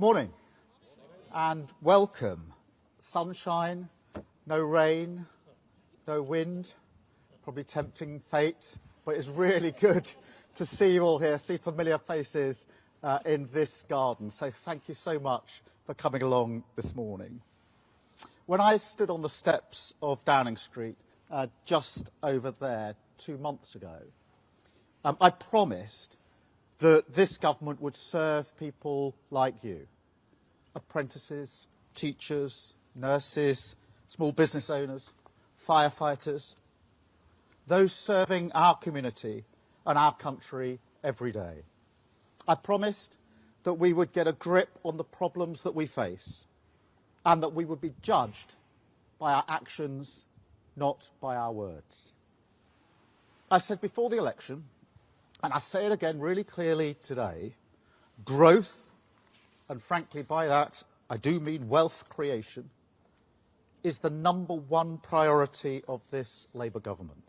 Morning and welcome. Sunshine, no rain, no wind, probably tempting fate, but it's really good to see you all here, see familiar faces in this garden. So thank you so much for coming along this morning. When I stood on the steps of Downing Street just over there 2 months ago, I promised that this government would serve people like you, apprentices, teachers, nurses, small business owners, firefighters, those serving our community and our country every day. I promised that we would get a grip on the problems that we face and that we would be judged by our actions, not by our words. I said before the election, and I say it again really clearly today, growth, and frankly by that I do mean wealth creation, is the #1 priority of this Labour government.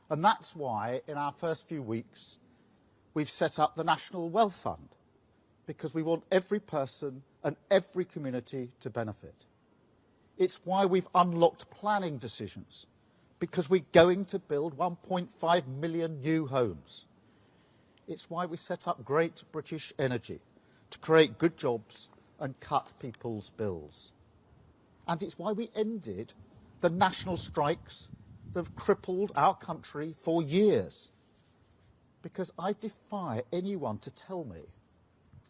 And that's why in our first few weeks we've set up the National Wealth Fund, because we want every person and every community to benefit. It's why we've unlocked planning decisions, because we're going to build 1.5 million new homes. It's why we set up Great British Energy, to create good jobs and cut people's bills. And it's why we ended the national strikes that have crippled our country for years. Because I defy anyone to tell me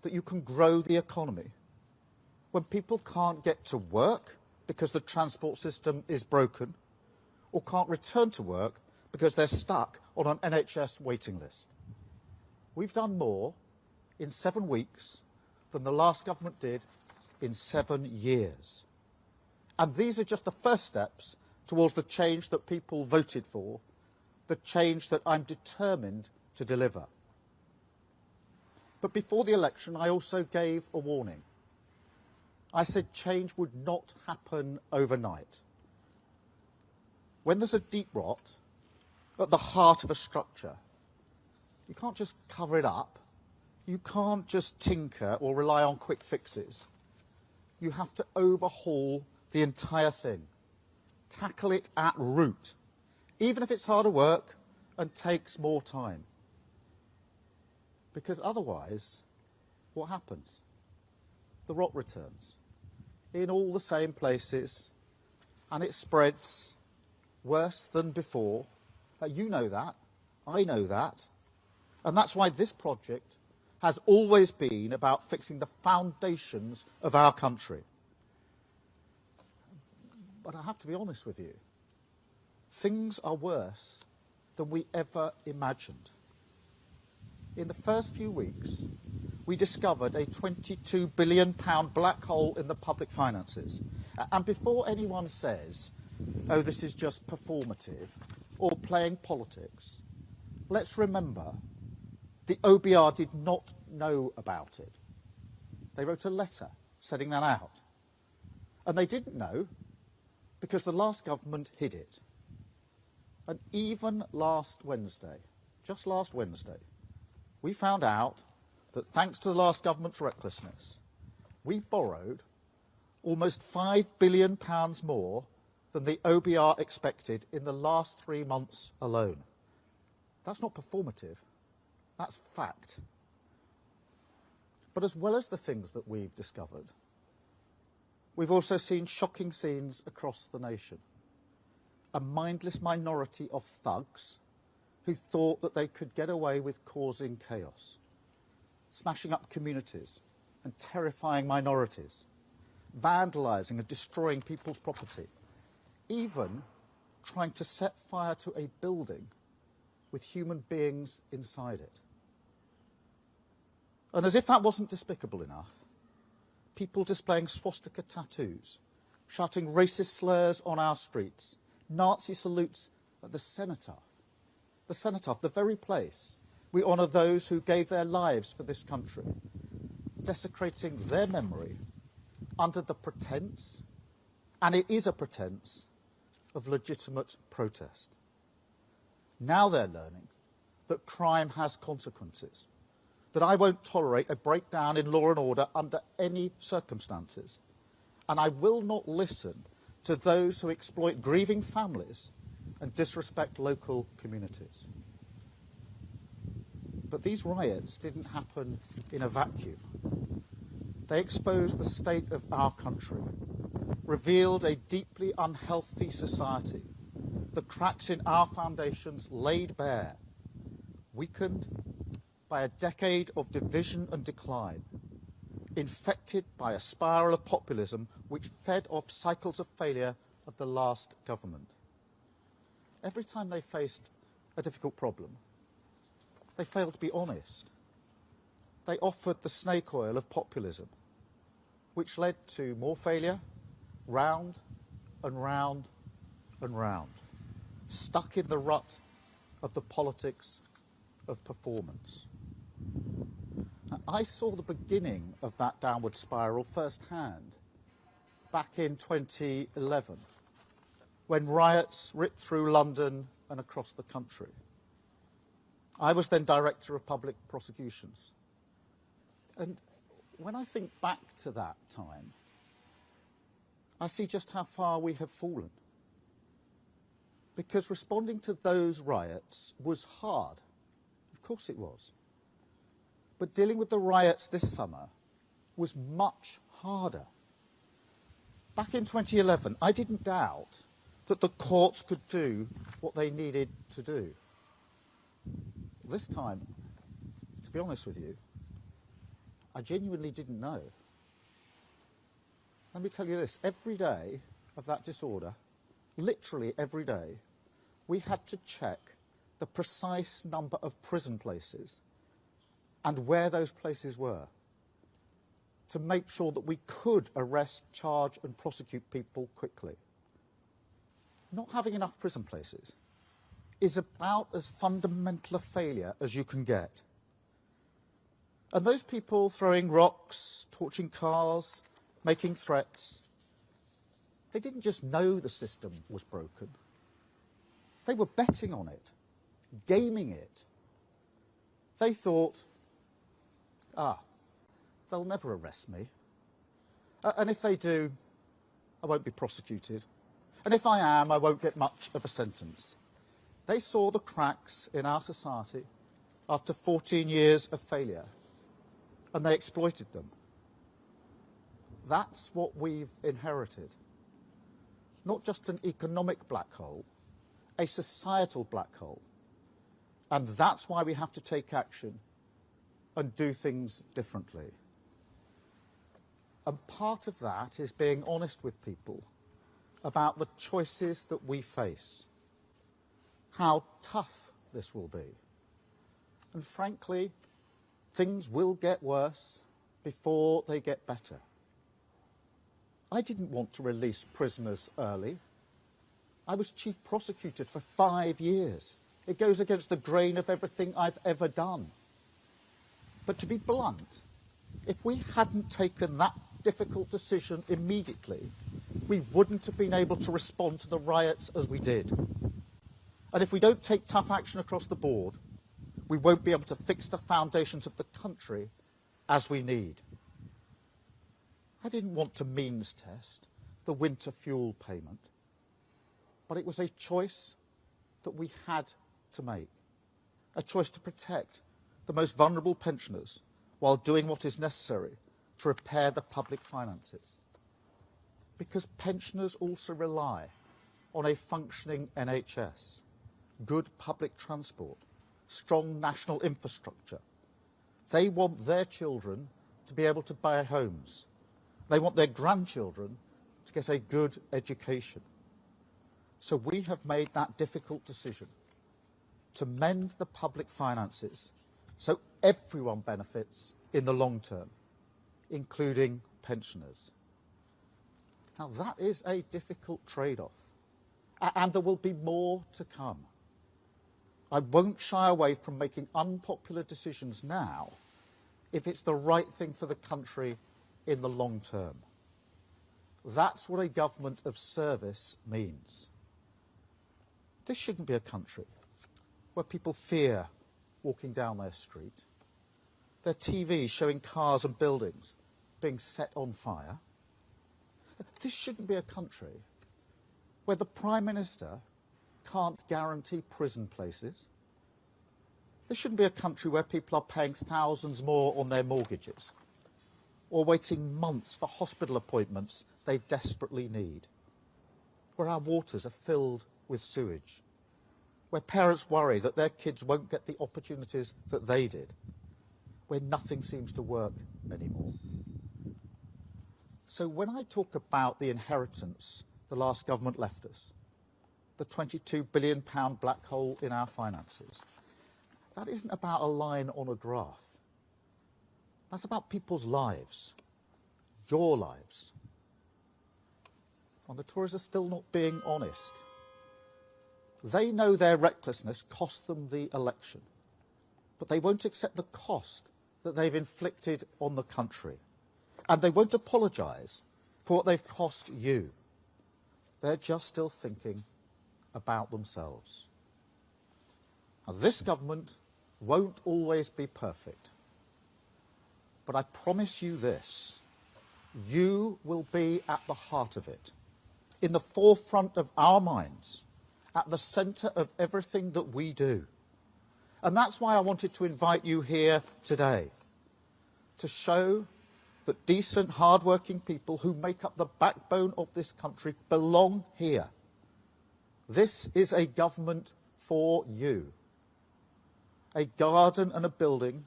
that you can grow the economy when people can't get to work because the transport system is broken, or can't return to work because they're stuck on an NHS waiting list. We've done more in 7 weeks than the last government did in 7 years. And these are just the first steps towards the change that people voted for, the change that I'm determined to deliver. But before the election, I also gave a warning. I said change would not happen overnight. When there's a deep rot at the heart of a structure, you can't just cover it up. You can't just tinker or rely on quick fixes. You have to overhaul the entire thing, tackle it at root, even if it's harder work and takes more time. Because otherwise, what happens? The rot returns in all the same places, and it spreads worse than before. You know that, I know that, and that's why this project has always been about fixing the foundations of our country. But I have to be honest with you, things are worse than we ever imagined. In the first few weeks, we discovered a £22 billion black hole in the public finances. And before anyone says, oh, this is just performative or playing politics, let's remember the OBR did not know about it. They wrote a letter setting that out. And they didn't know because the last government hid it. And even last Wednesday, just last Wednesday, we found out that thanks to the last government's recklessness, we borrowed almost £5 billion more than the OBR expected in the last 3 months alone. That's not performative, that's fact. But as well as the things that we've discovered, we've also seen shocking scenes across the nation. A mindless minority of thugs who thought that they could get away with causing chaos, smashing up communities and terrifying minorities, vandalising and destroying people's property, even trying to set fire to a building with human beings inside it. And as if that wasn't despicable enough, people displaying swastika tattoos, shouting racist slurs on our streets, Nazi salutes at the cenotaph, the very place we honour those who gave their lives for this country, desecrating their memory under the pretence, and it is a pretence, of legitimate protest. Now they're learning that crime has consequences, that I won't tolerate a breakdown in law and order under any circumstances. And I will not listen to those who exploit grieving families and disrespect local communities. But these riots didn't happen in a vacuum. They exposed the state of our country, revealed a deeply unhealthy society, the cracks in our foundations laid bare, weakened by a decade of division and decline, infected by a spiral of populism which fed off cycles of failure of the last government. Every time they faced a difficult problem, they failed to be honest. They offered the snake oil of populism, which led to more failure, round and round and round, stuck in the rut of the politics of performance. Now, I saw the beginning of that downward spiral firsthand back in 2011, when riots ripped through London and across the country. I was then Director of Public Prosecutions. And when I think back to that time, I see just how far we have fallen. Because responding to those riots was hard. Of course it was. But dealing with the riots this summer was much harder. Back in 2011, I didn't doubt that the courts could do what they needed to do. This time, to be honest with you, I genuinely didn't know. Let me tell you this, every day of that disorder, literally every day, we had to check the precise number of prison places and where those places were to make sure that we could arrest, charge and prosecute people quickly. Not having enough prison places is about as fundamental a failure as you can get. And those people throwing rocks, torching cars, making threats, they didn't just know the system was broken. They were betting on it, gaming it. They thought, they'll never arrest me. And if they do, I won't be prosecuted. And if I am, I won't get much of a sentence. They saw the cracks in our society after 14 years of failure, and they exploited them. That's what we've inherited. Not just an economic black hole, a societal black hole. And that's why we have to take action and do things differently. And part of that is being honest with people about the choices that we face, how tough this will be. And frankly, things will get worse before they get better. I didn't want to release prisoners early. I was chief prosecutor for 5 years. It goes against the grain of everything I've ever done. But to be blunt, if we hadn't taken that difficult decision immediately, we wouldn't have been able to respond to the riots as we did. And if we don't take tough action across the board, we won't be able to fix the foundations of the country as we need. I didn't want to means test the winter fuel payment, but it was a choice that we had to make, a choice to protect the most vulnerable pensioners while doing what is necessary to repair the public finances. Because pensioners also rely on a functioning NHS, good public transport, strong national infrastructure. They want their children to be able to buy homes. They want their grandchildren to get a good education. So we have made that difficult decision to mend the public finances so everyone benefits in the long term, including pensioners. Now that is a difficult trade-off, and there will be more to come. I won't shy away from making unpopular decisions now if it's the right thing for the country in the long term. That's what a government of service means. This shouldn't be a country where people fear walking down their street. their TV showing cars and buildings being set on fire. This shouldn't be a country where the Prime Minister can't guarantee prison places. This shouldn't be a country where people are paying thousands more on their mortgages or waiting months for hospital appointments they desperately need, where our waters are filled with sewage, where parents worry that their kids won't get the opportunities that they did, where nothing seems to work anymore. So when I talk about the inheritance the last government left us, the £22 billion black hole in our finances, that isn't about a line on a graph. That's about people's lives, your lives. And the Tories are still not being honest. They know their recklessness cost them the election, but they won't accept the cost that they've inflicted on the country. And they won't apologise for what they've cost you. They're just still thinking about themselves. Now, this government won't always be perfect. But I promise you this, you will be at the heart of it, in the forefront of our minds, at the centre of everything that we do. And that's why I wanted to invite you here today, to show that decent, hard-working people who make up the backbone of this country belong here. This is a government for you. A garden and a building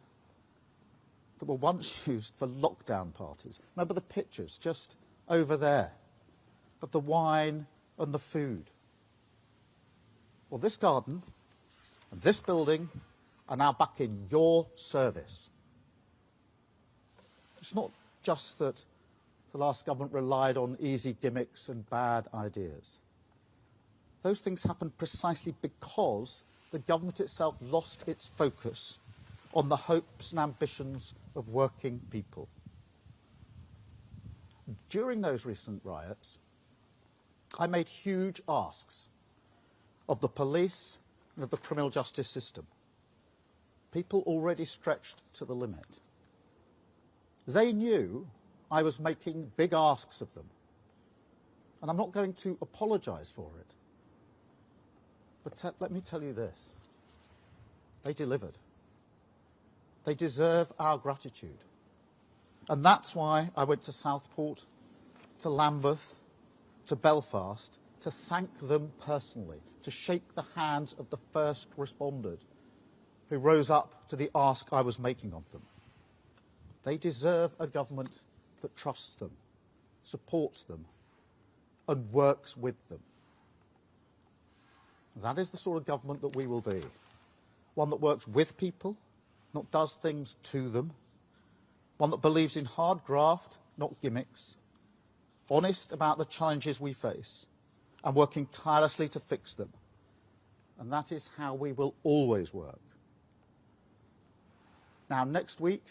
that were once used for lockdown parties. Remember the pictures just over there of the wine and the food. Well, this garden and this building are now back in your service. It's not just that the last government relied on easy gimmicks and bad ideas. Those things happened precisely because the government itself lost its focus on the hopes and ambitions of working people. During those recent riots, I made huge asks of the police and of the criminal justice system. People already stretched to the limit. They knew I was making big asks of them, and I'm not going to apologise for it. But let me tell you this, they delivered. They deserve our gratitude. And that's why I went to Southport, to Lambeth, to Belfast, to thank them personally, to shake the hands of the first responders who rose up to the ask I was making of them. They deserve a government that trusts them, supports them, and works with them. That is the sort of government that we will be. One that works with people, not does things to them. One that believes in hard graft, not gimmicks. Honest about the challenges we face, and working tirelessly to fix them. And that is how we will always work. Now, next week,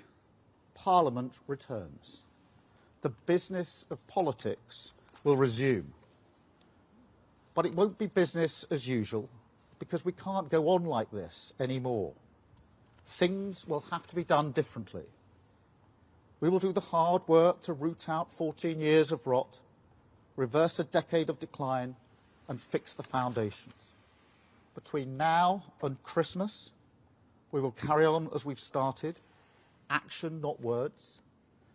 Parliament returns. The business of politics will resume. But it won't be business as usual, because we can't go on like this anymore. Things will have to be done differently. We will do the hard work to root out 14 years of rot, reverse a decade of decline, and fix the foundations. Between now and Christmas, we will carry on as we've started, action, not words.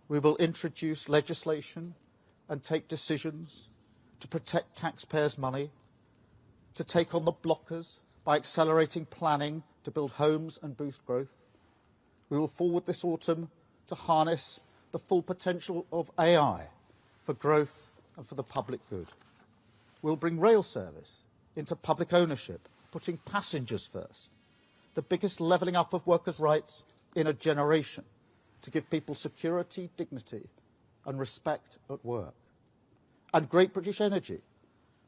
We will introduce legislation and take decisions to protect taxpayers' money, to take on the blockers by accelerating planning to build homes and boost growth. We will forward this autumn to harness the full potential of AI for growth and for the public good. We'll bring rail service into public ownership, putting passengers first. The biggest levelling up of workers' rights in a generation to give people security, dignity and respect at work. And Great British Energy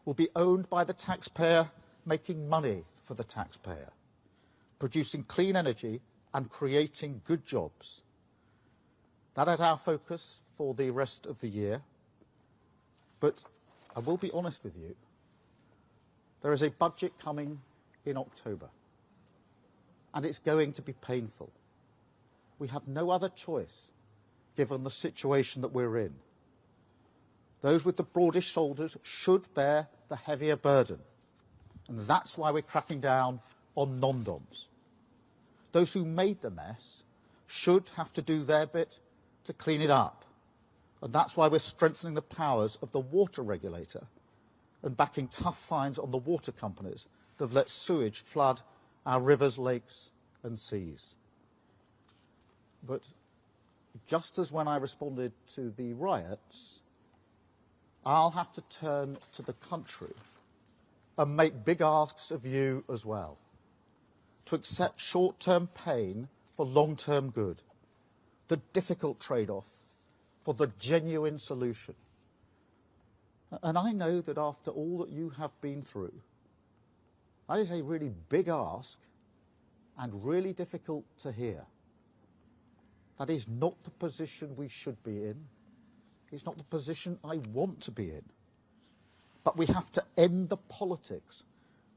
will be owned by the taxpayer, making money for the taxpayer, producing clean energy and creating good jobs. That is our focus for the rest of the year. But I will be honest with you, there is a budget coming in October, and it's going to be painful. We have no other choice, given the situation that we're in. Those with the broadest shoulders should bear the heavier burden. And that's why we're cracking down on non-doms. Those who made the mess should have to do their bit to clean it up. And that's why we're strengthening the powers of the water regulator and backing tough fines on the water companies that have let sewage flood our rivers, lakes and seas. But just as when I responded to the riots, I'll have to turn to the country and make big asks of you as well, to accept short-term pain for long-term good, the difficult trade-off for the genuine solution. And I know that after all that you have been through, that is a really big ask and really difficult to hear. That is not the position we should be in. It's not the position I want to be in. But we have to end the politics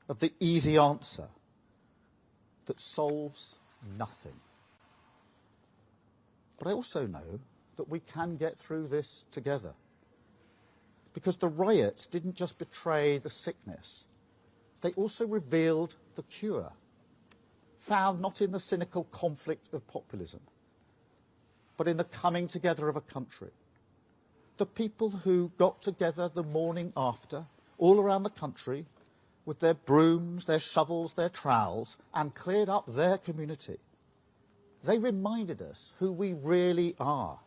of the easy answer that solves nothing. But I also know that we can get through this together. Because the riots didn't just betray the sickness, they also revealed the cure, found not in the cynical conflict of populism, but in the coming together of a country. The people who got together the morning after, all around the country, with their brooms, their shovels, their trowels, and cleared up their community. They reminded us who we really are.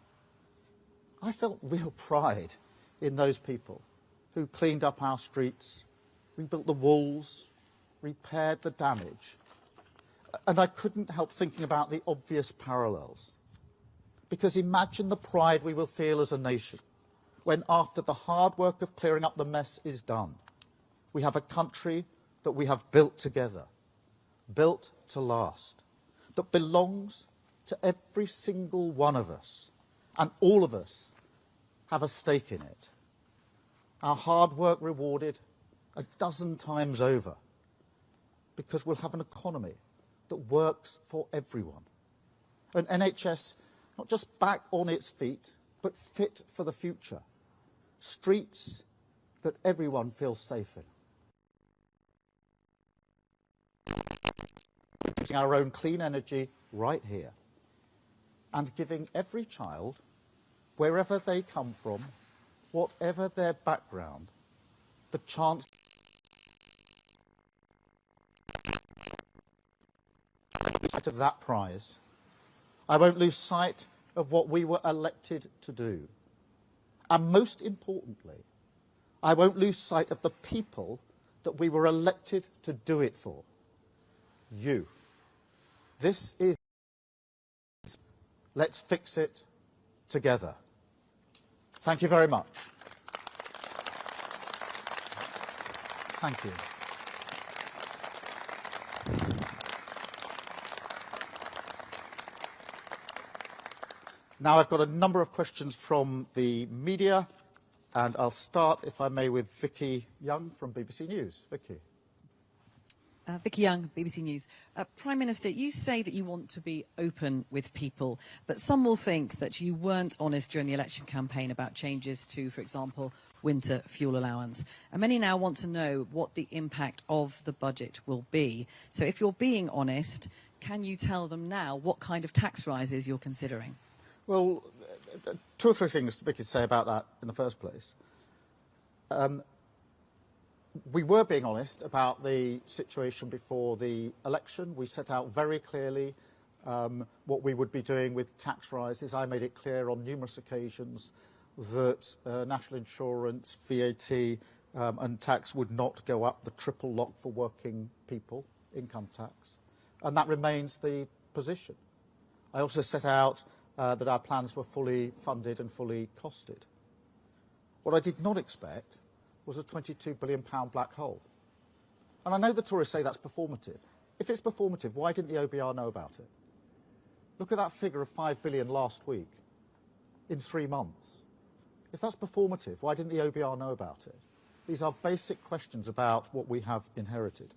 I felt real pride in those people who cleaned up our streets, rebuilt the walls, repaired the damage. And I couldn't help thinking about the obvious parallels. Because imagine the pride we will feel as a nation when, after the hard work of clearing up the mess is done, we have a country that we have built together, built to last, that belongs to every single one of us, and all of us have a stake in it. Our hard work rewarded a dozen times over, because we'll have an economy that works for everyone. An NHS not just back on its feet, but fit for the future. Streets that everyone feels safe in. Using our own clean energy right here. And giving every child, wherever they come from, whatever their background, the chance of that prize. I won't lose sight of what we were elected to do. And most importantly, I won't lose sight of the people that we were elected to do it for. You. This is... Let's fix it together. Thank you very much. Thank you. Now I've got a number of questions from the media, and I'll start, if I may, with Vicky Young from BBC News. Vicky. Vicky Young, BBC News. Prime Minister, you say that you want to be open with people, but some will think that you weren't honest during the election campaign about changes to, for example, winter fuel allowance. And many now want to know what the impact of the budget will be. So if you're being honest, can you tell them now what kind of tax rises you're considering? Well, two or three things Vicky to say about that in the first place. We were being honest about the situation before the election. We set out very clearly what we would be doing with tax rises. I made it clear on numerous occasions that national insurance, VAT and tax would not go up, the triple lock for working people, income tax. And that remains the position. I also set out that our plans were fully funded and fully costed. What I did not expect was a £22 billion black hole. And I know the Tories say that's performative. If it's performative, why didn't the OBR know about it? Look at that figure of £5 billion last week, in 3 months. If that's performative, why didn't the OBR know about it? These are basic questions about what we have inherited.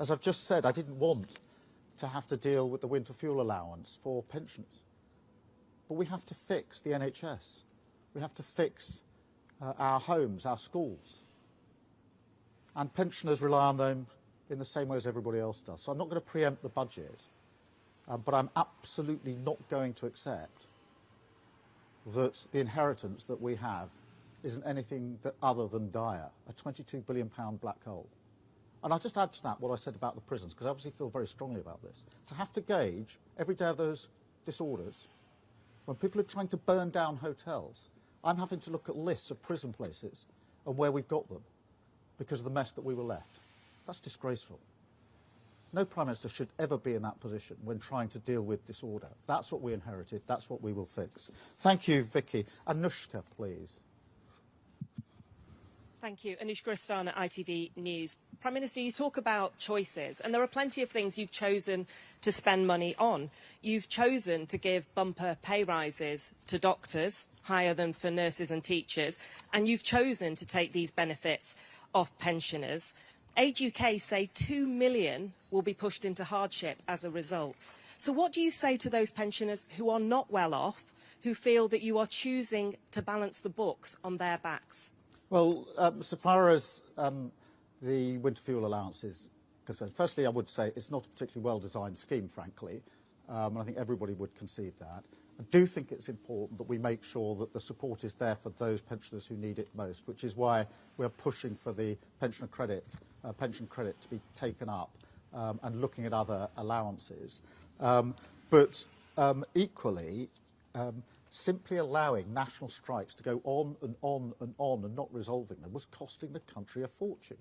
As I've just said, I didn't want to have to deal with the winter fuel allowance for pensioners. But we have to fix the NHS. We have to fix our homes, our schools. And pensioners rely on them in the same way as everybody else does. So I'm not going to preempt the budget, but I'm absolutely not going to accept that the inheritance that we have isn't anything other than dire, a £22 billion black hole. And I'll just add to that what I said about the prisons, because I obviously feel very strongly about this. To have to gauge every day of those disorders, when people are trying to burn down hotels, I'm having to look at lists of prison places and where we've got them because of the mess that we were left. That's disgraceful. No Prime Minister should ever be in that position when trying to deal with disorder. That's what we inherited. That's what we will fix. Thank you, Vicky. Anushka, please. Thank you. Anushka Rastana, ITV News. Prime Minister, you talk about choices, and there are plenty of things you've chosen to spend money on. You've chosen to give bumper pay rises to doctors, higher than for nurses and teachers, and you've chosen to take these benefits off pensioners. Age UK say 2 million will be pushed into hardship as a result. So what do you say to those pensioners who are not well off, who feel that you are choosing to balance the books on their backs? Well, so far as the winter fuel allowance is concerned, firstly, I would say it's not a particularly well-designed scheme, frankly, and I think everybody would concede that. I do think it's important that we make sure that the support is there for those pensioners who need it most, which is why we're pushing for the pension credit to be taken up and looking at other allowances. But equally, simply allowing national strikes to go on and on and on and not resolving them was costing the country a fortune.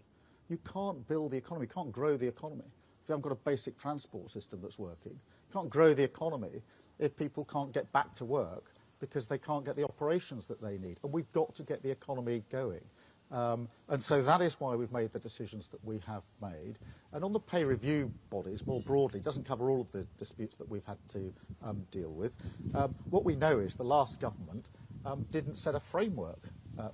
You can't build the economy, you can't grow the economy if you haven't got a basic transport system that's working. You can't grow the economy if people can't get back to work because they can't get the operations that they need. And we've got to get the economy going. And so that is why we've made the decisions that we have made. And on the pay review bodies, more broadly, it doesn't cover all of the disputes that we've had to deal with. What we know is the last government didn't set a framework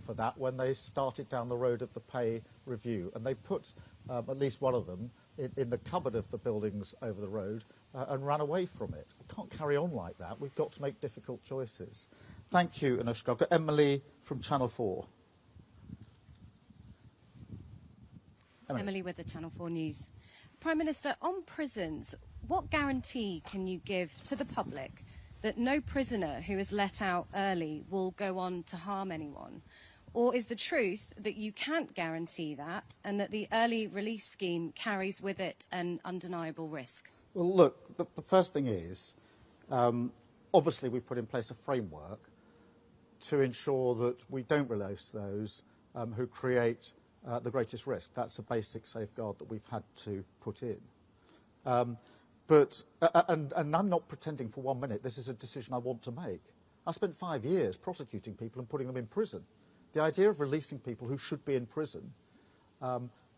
for that when they started down the road of the pay review. And they put at least one of them in the cupboard of the buildings over the road and ran away from it. We can't carry on like that. We've got to make difficult choices. Thank you, Anushka. I've got Emily from Channel 4. Emily with the Channel 4 News. Prime Minister, on prisons, what guarantee can you give to the public that no prisoner who is let out early will go on to harm anyone? Or is the truth that you can't guarantee that and that the early release scheme carries with it an undeniable risk? Well, look, the first thing is, obviously we put in place a framework to ensure that we don't release those who create the greatest risk. That's a basic safeguard that we've had to put in. And I'm not pretending for 1 minute this is a decision I want to make. I spent 5 years prosecuting people and putting them in prison. The idea of releasing people who should be in prison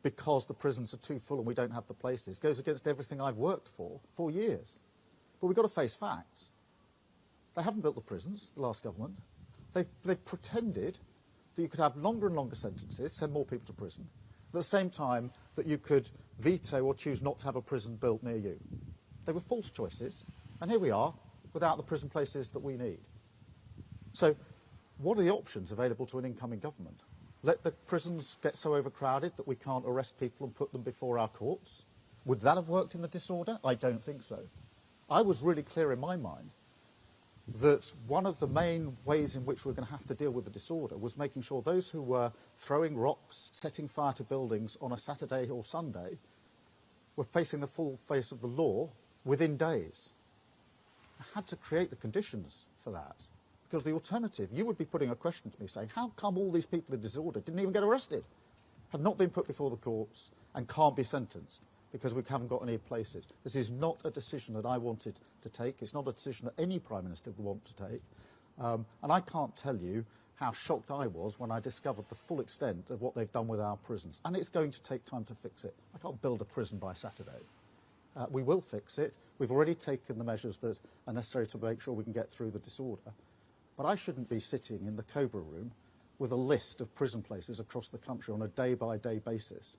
because the prisons are too full and we don't have the places goes against everything I've worked for years. But we've got to face facts. They haven't built the prisons, the last government. They've pretended that you could have longer and longer sentences, send more people to prison, at the same time that you could veto or choose not to have a prison built near you. They were false choices, and here we are, without the prison places that we need. So what are the options available to an incoming government? Let the prisons get so overcrowded that we can't arrest people and put them before our courts? Would that have worked in the disorder? I don't think so. I was really clear in my mind that one of the main ways in which we're going to have to deal with the disorder was making sure those who were throwing rocks, setting fire to buildings on a Saturday or Sunday were facing the full face of the law within days. I had to create the conditions for that, because the alternative, you would be putting a question to me saying, how come all these people in disorder didn't even get arrested, have not been put before the courts and can't be sentenced because we haven't got any places? This is not a decision that I wanted to take. It's not a decision that any Prime Minister would want to take. And I can't tell you how shocked I was when I discovered the full extent of what they've done with our prisons. And it's going to take time to fix it. I can't build a prison by Saturday. We will fix it. We've already taken the measures that are necessary to make sure we can get through the disorder. But I shouldn't be sitting in the Cobra room with a list of prison places across the country on a day-by-day basis,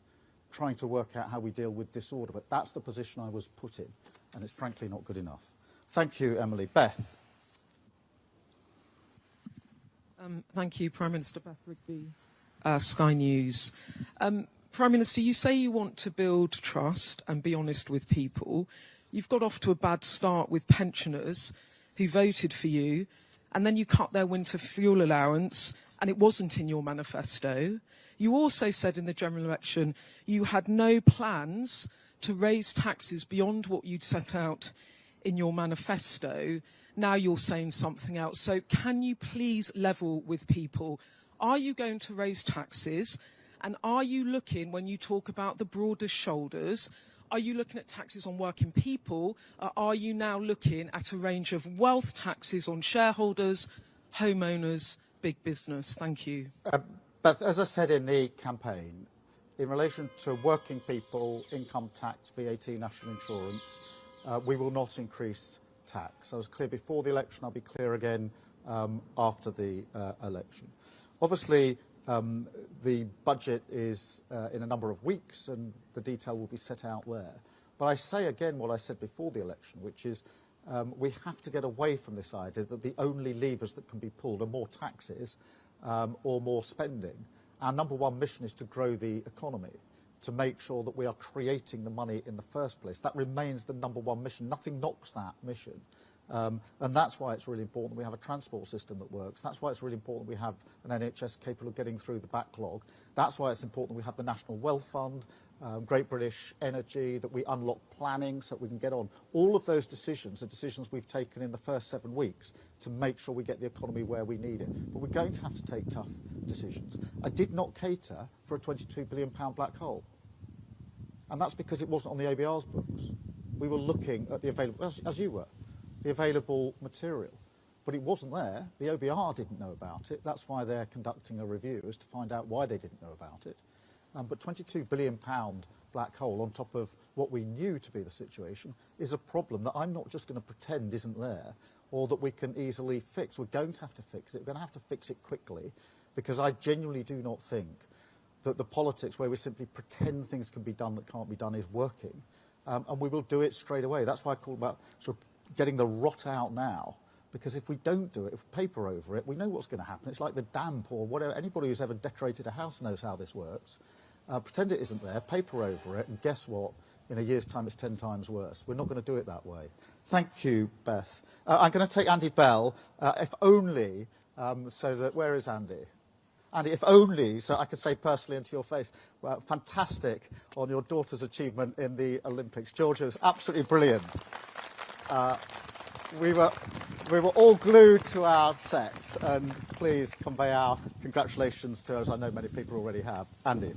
trying to work out how we deal with disorder. But that's the position I was put in, and it's frankly not good enough. Thank you, Emily. Beth. Thank you, Prime Minister. Beth Rigby, Sky News. Prime Minister, you say you want to build trust and be honest with people. You've got off to a bad start with pensioners who voted for you, and then you cut their winter fuel allowance, and it wasn't in your manifesto. You also said in the general election you had no plans to raise taxes beyond what you'd set out in your manifesto. Now you're saying something else. So can you please level with people? Are you going to raise taxes? And are you looking, when you talk about the broader shoulders, are you looking at taxes on working people? Or are you now looking at a range of wealth taxes on shareholders, homeowners, big business? Thank you. Beth, as I said in the campaign, in relation to working people, income tax, VAT, national insurance, we will not increase tax. I was clear before the election, I'll be clear again after the election. Obviously, the budget is in a number of weeks and the detail will be set out there. But I say again what I said before the election, which is we have to get away from this idea that the only levers that can be pulled are more taxes or more spending. Our number one mission is to grow the economy, to make sure that we are creating the money in the first place. That remains the number one mission. Nothing knocks that mission. And that's why it's really important we have a transport system that works. That's why it's really important we have an NHS capable of getting through the backlog. That's why it's important we have the National Wealth Fund, Great British Energy, that we unlock planning so that we can get on. All of those decisions are decisions we've taken in the first 7 weeks to make sure we get the economy where we need it. But we're going to have to take tough decisions. I did not cater for a £22 billion black hole. And that's because it wasn't on the ABR's books. We were looking at the available, as you were, the available material. But it wasn't there. The OBR didn't know about it. That's why they're conducting a review, is to find out why they didn't know about it. But £22 billion black hole on top of what we knew to be the situation is a problem that I'm not just going to pretend isn't there or that we can easily fix. We're going to have to fix it. We're going to have to fix it quickly, because I genuinely do not think that the politics where we simply pretend things can be done that can't be done is working. And we will do it straight away. That's why I call about sort of getting the rot out now. Because if we don't do it, if we paper over it, we know what's going to happen. It's like the damp or whatever. Anybody who's ever decorated a house knows how this works. Pretend it isn't there, paper over it, and guess what? In a year's time, it's 10 times worse. We're not going to do it that way. Thank you, Beth. I'm going to take Andy Bell, if only, so that, where is Andy? Andy, if only, so I could say personally into your face, well, fantastic on your daughter's achievement in the Olympics. Georgia was absolutely brilliant. We were all glued to our sets, and please convey our congratulations to her, as I know many people already have. Andy.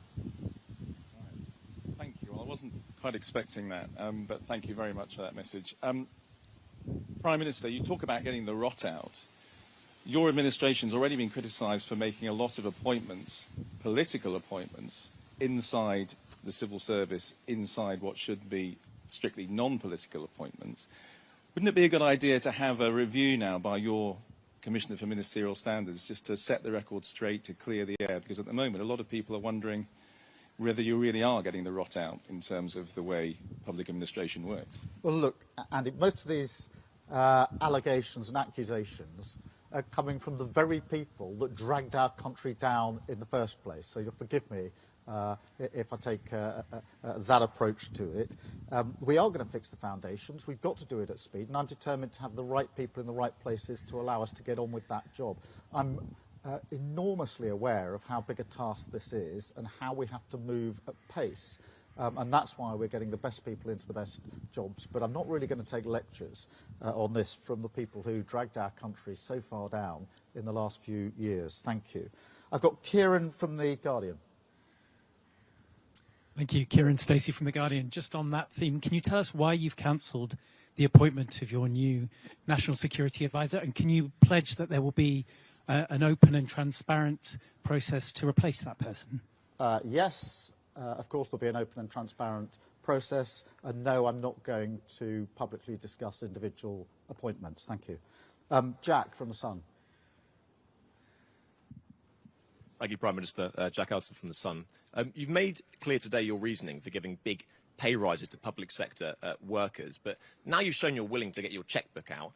Thank you. Well, I wasn't quite expecting that, but thank you very much for that message. Prime Minister, you talk about getting the rot out. Your administration's already been criticised for making a lot of appointments, political appointments, inside the civil service, inside what should be strictly non-political appointments. Wouldn't it be a good idea to have a review now by your Commissioner for Ministerial Standards, just to set the record straight, to clear the air? Because at the moment, a lot of people are wondering whether you really are getting the rot out in terms of the way public administration works. Well, look, Andy, most of these allegations and accusations are coming from the very people that dragged our country down in the first place. So you'll forgive me if I take that approach to it. We are going to fix the foundations. We've got to do it at speed, and I'm determined to have the right people in the right places to allow us to get on with that job. I'm enormously aware of how big a task this is and how we have to move at pace. And that's why we're getting the best people into the best jobs. But I'm not really going to take lectures on this from the people who dragged our country so far down in the last few years. Thank you. I've got Kieran from The Guardian. Thank you. Kieran Stacey from The Guardian. Just on that theme, can you tell us why you've cancelled the appointment of your new National Security Advisor? And can you pledge that there will be an open and transparent process to replace that person? Yes. Of course, there'll be an open and transparent process. And no, I'm not going to publicly discuss individual appointments. Thank you. Jack from The Sun. Thank you, Prime Minister. Jack Elson from The Sun. You've made clear today your reasoning for giving big pay rises to public sector workers, but now you've shown you're willing to get your chequebook out.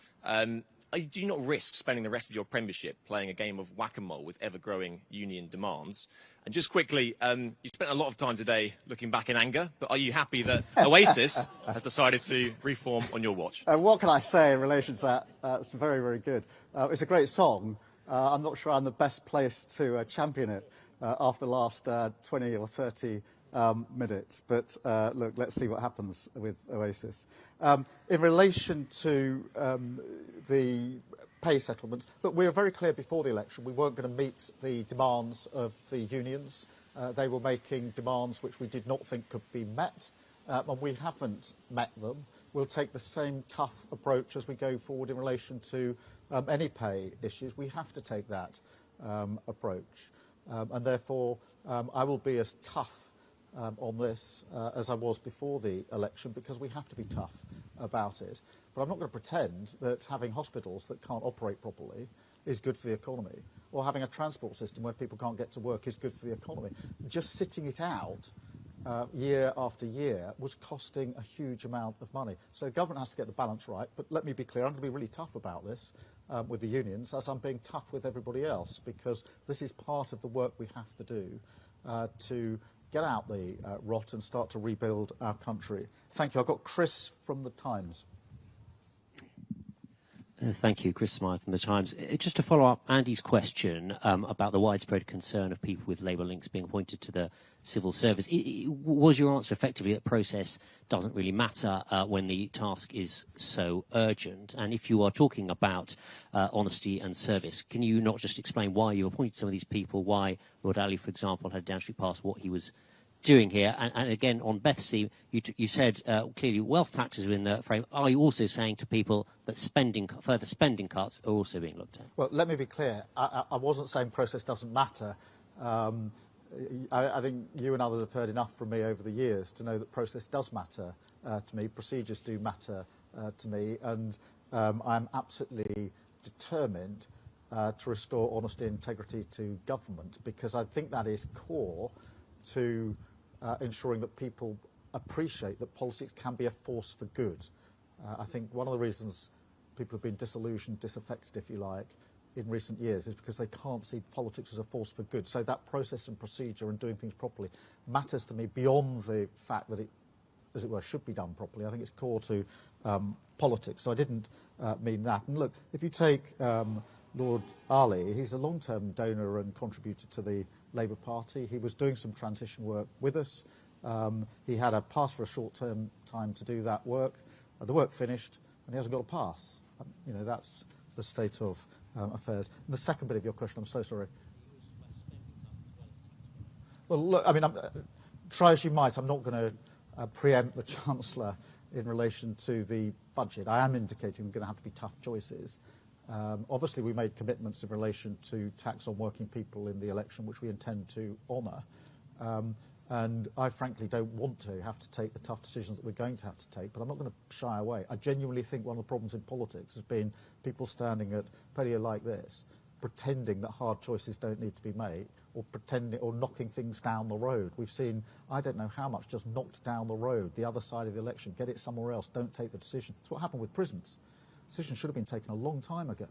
do you not risk spending the rest of your premiership playing a game of whack-a-mole with ever-growing union demands? And just quickly, you spent a lot of time today looking back in anger, but are you happy that Oasis has decided to reform on your watch? What can I say in relation to that? It's very, very good. It's a great song. I'm not sure I'm the best place to champion it after the last 20 or 30 minutes. But look, let's see what happens with Oasis. In relation to the pay settlement, look, we were very clear before the election we weren't going to meet the demands of the unions. They were making demands which we did not think could be met, and we haven't met them. We'll take the same tough approach as we go forward in relation to any pay issues. We have to take that approach, and therefore I will be as tough on this as I was before the election, because we have to be tough about it. But I'm not going to pretend that having hospitals that can't operate properly is good for the economy, or having a transport system where people can't get to work is good for the economy. Just sitting it out year after year was costing a huge amount of money. So the government has to get the balance right. But let me be clear, I'm going to be really tough about this with the unions, as I'm being tough with everybody else, because this is part of the work we have to do to get out the rot and start to rebuild our country. Thank you. I've got Chris from The Times. Thank you, Chris Smythe from The Times. Just to follow up Andy's question about the widespread concern of people with Labour links being appointed to the civil service, was your answer effectively that process doesn't really matter when the task is so urgent? And if you are talking about honesty and service, can you not just explain why you appointed some of these people, why Lord Ali, for example, had downstream past what he was doing here? And again, on Beth's theme, you said clearly wealth taxes are in the frame. Are you also saying to people that further spending cuts are also being looked at? Well, let me be clear. I wasn't saying process doesn't matter. I think you and others have heard enough from me over the years to know that process does matter to me. Procedures do matter to me. And I'm absolutely determined to restore honesty and integrity to government, because I think that is core to ensuring that people appreciate that politics can be a force for good. I think one of the reasons people have been disillusioned, disaffected, if you like, in recent years is because they can't see politics as a force for good. So that process and procedure and doing things properly matters to me beyond the fact that it, as it were, should be done properly. I think it's core to politics. So I didn't mean that. And look, if you take Lord Ali, he's a long-term donor and contributor to the Labour Party. He was doing some transition work with us. He had a pass for a short-term time to do that work. The work finished, and he hasn't got a pass. You know, that's the state of affairs. And the second bit of your question, I'm so sorry. Well, look, I mean, try as you might, I'm not going to preempt the Chancellor in relation to the budget. I am indicating there are going to have to be tough choices. Obviously, we made commitments in relation to tax on working people in the election, which we intend to honour. And I frankly don't want to have to take the tough decisions that we're going to have to take, but I'm not going to shy away. I genuinely think one of the problems in politics has been people standing at podium like this, pretending that hard choices don't need to be made, or pretending or knocking things down the road. We've seen, I don't know how much, just knocked down the road, the other side of the election. Get it somewhere else. Don't take the decision. That's what happened with prisons. Decision should have been taken a long time ago.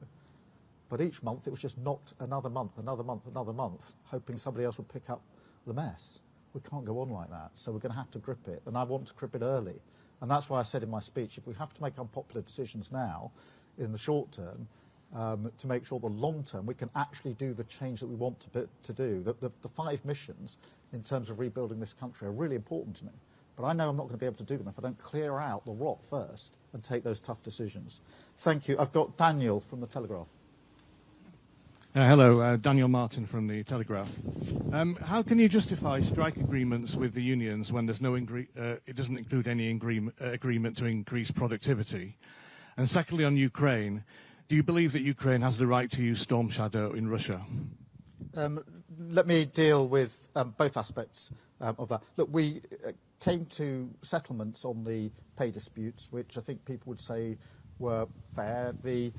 But each month it was just knocked another month, another month, another month, hoping somebody else would pick up the mess. We can't go on like that. So we're going to have to grip it. And I want to grip it early. And that's why I said in my speech, if we have to make unpopular decisions now, in the short term, to make sure the long term we can actually do the change that we want to do. The 5 missions in terms of rebuilding this country are really important to me. But I know I'm not going to be able to do them if I don't clear out the rot first and take those tough decisions. Thank you. I've got Daniel from The Telegraph. Hello, Daniel Martin from The Telegraph. How can you justify strike agreements with the unions when there's no it doesn't include any agreement to increase productivity? And secondly, on Ukraine, do you believe that Ukraine has the right to use Storm Shadow in Russia? Let me deal with both aspects of that. Look, we came to settlements on the pay disputes, which I think people would say were fair. The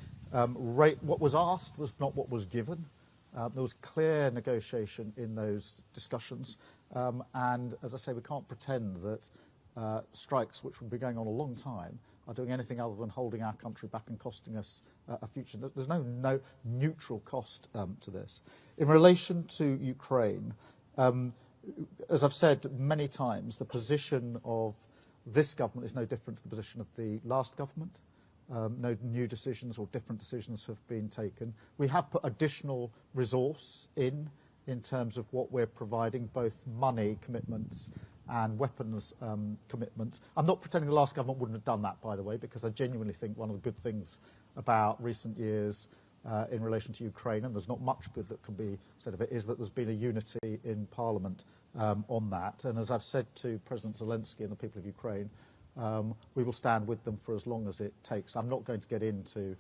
rate, what was asked was not what was given. There was clear negotiation in those discussions. And as I say, we can't pretend that strikes, which would be going on a long time, are doing anything other than holding our country back and costing us a future. There's no neutral cost to this. In relation to Ukraine, as I've said many times, the position of this government is no different to the position of the last government. No new decisions or different decisions have been taken. We have put additional resource in terms of what we're providing, both money commitments and weapons commitments. I'm not pretending the last government wouldn't have done that, by the way, because I genuinely think one of the good things about recent years in relation to Ukraine, and there's not much good that can be said of it, is that there's been a unity in Parliament on that. And as I've said to President Zelensky and the people of Ukraine, we will stand with them for as long as it takes. I'm not going to get into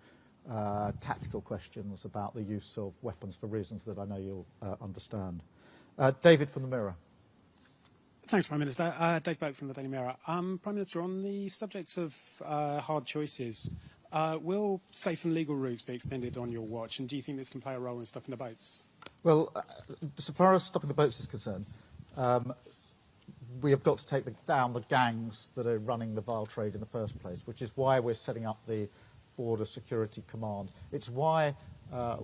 tactical questions about the use of weapons for reasons that I know you'll understand. David from the Mirror. Thanks, Prime Minister. Dave Boak from the Daily Mirror. Prime Minister, on the subject of hard choices, will safe and legal routes be extended on your watch, and do you think this can play a role in stopping the boats? Well, so far as stopping the boats is concerned, we have got to take down the gangs that are running the vile trade in the first place, which is why we're setting up the Border Security Command. It's why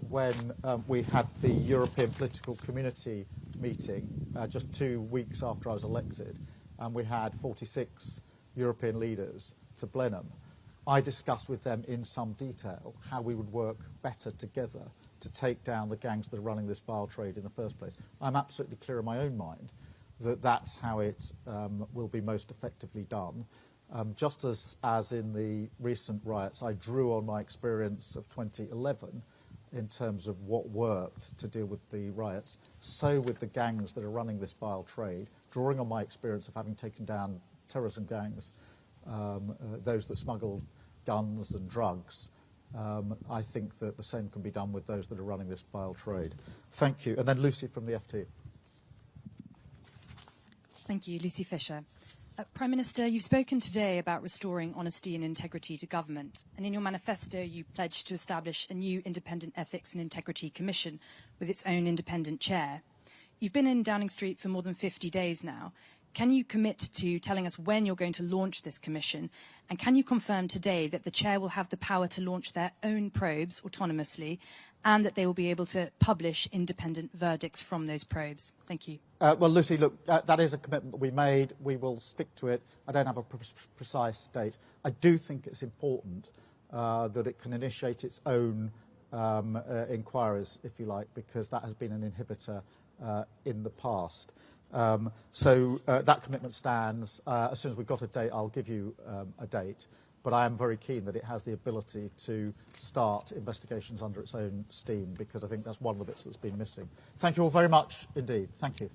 when we had the European Political Community meeting just 2 weeks after I was elected, and we had 46 European leaders to Blenheim, I discussed with them in some detail how we would work better together to take down the gangs that are running this vile trade in the first place. I'm absolutely clear in my own mind that that's how it will be most effectively done. Just as in the recent riots, I drew on my experience of 2011 in terms of what worked to deal with the riots, so with the gangs that are running this vile trade, drawing on my experience of having taken down terrorism gangs, those that smuggle guns and drugs, I think that the same can be done with those that are running this vile trade. Thank you. And then Lucy from the FT. Thank you. Lucy Fisher. Prime Minister, you've spoken today about restoring honesty and integrity to government, and in your manifesto you pledged to establish a new independent ethics and integrity commission with its own independent chair. You've been in Downing Street for more than 50 days now. Can you commit to telling us when you're going to launch this commission, and can you confirm today that the chair will have the power to launch their own probes autonomously, and that they will be able to publish independent verdicts from those probes? Thank you. Well, Lucy, look, that is a commitment that we made. We will stick to it. I don't have a precise date. I do think it's important that it can initiate its own inquiries, if you like, because that has been an inhibitor in the past. So that commitment stands. As soon as we've got a date, I'll give you a date. But I am very keen that it has the ability to start investigations under its own steam, because I think that's one of the bits that's been missing. Thank you all very much indeed. Thank you.